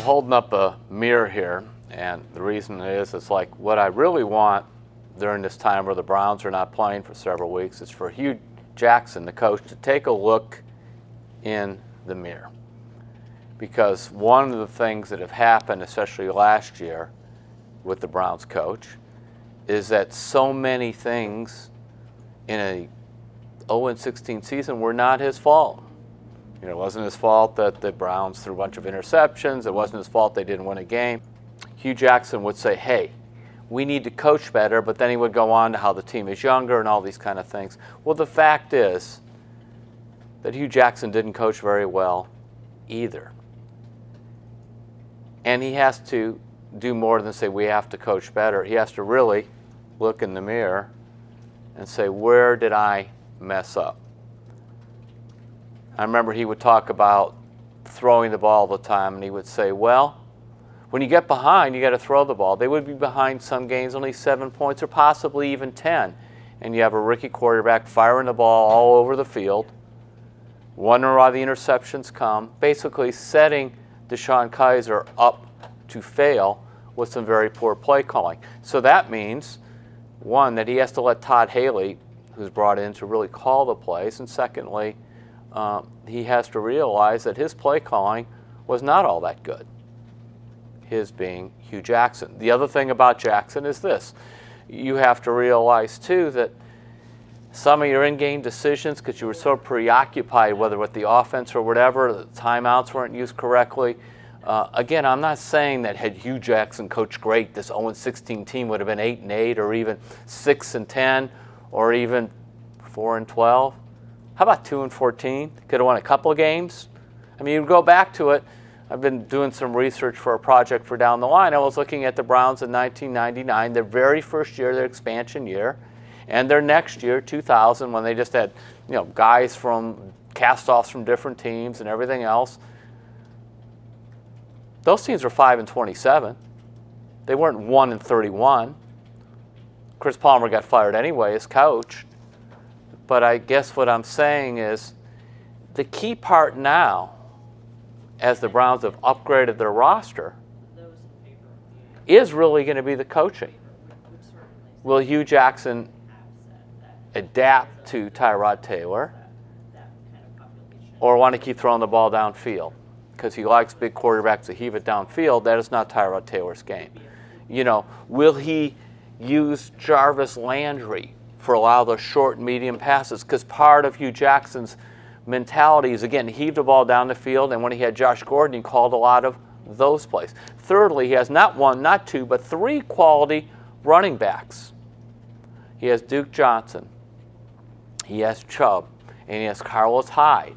holding up a mirror here, and the reason is it's like what I really want during this time where the Browns are not playing for several weeks is for Hue Jackson, the coach, to take a look in the mirror. Because one of the things that have happened, especially last year with the Browns coach, is that so many things in a 0-16 season were not his fault. You know, it wasn't his fault that the Browns threw a bunch of interceptions. It wasn't his fault they didn't win a game. Hue Jackson would say, hey, we need to coach better, but then he would go on to how the team is younger and all these kind of things. Well, the fact is that Hue Jackson didn't coach very well either. And he has to do more than say we have to coach better. He has to really look in the mirror and say, where did I mess up? I remember he would talk about throwing the ball all the time, and he would say, well, when you get behind, you got to throw the ball. They would be behind some games only 7 points or possibly even 10. And you have a rookie quarterback firing the ball all over the field, wondering why the interceptions come, basically setting DeShone Kizer up to fail with some very poor play calling. So that means, one, that he has to let Todd Haley, who's brought in to really call the plays, and secondly, he has to realize that his play calling was not all that good, his being Hue Jackson. The other thing about Jackson is this. You have to realize, too, that some of your in-game decisions, because you were so preoccupied, whether with the offense or whatever, the timeouts weren't used correctly. Again, I'm not saying that had Hue Jackson coached great, this 0-16 team would have been 8-8 or even 6-10 or even 4-12. How about 2-14? Could have won a couple of games. I mean, you go back to it. I've been doing some research for a project for down the line. I was looking at the Browns in 1999, their very first year, their expansion year, and their next year, 2000, when they just had, you know, guys from cast-offs from different teams and everything else. Those teams were 5-27. They weren't 1-31. Chris Palmer got fired anyway as coach. But I guess what I'm saying is the key part now, as the Browns have upgraded their roster, is really going to be the coaching. Will Hue Jackson adapt to Tyrod Taylor or want to keep throwing the ball downfield? Because he likes big quarterbacks to heave it downfield. That is not Tyrod Taylor's game. You know, will he use Jarvis Landry for a lot of those short and medium passes? Because part of Hue Jackson's mentality is, again, heave the ball down the field, and when he had Josh Gordon, he called a lot of those plays. Thirdly, he has not one, not two, but three quality running backs. He has Duke Johnson, he has Chubb, and he has Carlos Hyde.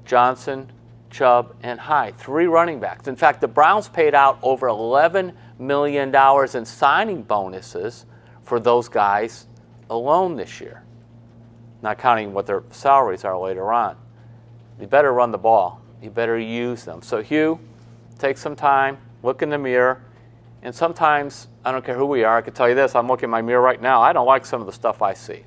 Johnson, Chubb, and Hyde, three running backs. In fact, the Browns paid out over $11 million in signing bonuses for those guys alone this year, not counting what their salaries are later on. You better run the ball. You better use them. So Hue, take some time, look in the mirror, and sometimes, I don't care who we are, I can tell you this, I'm looking in my mirror right now, I don't like some of the stuff I see.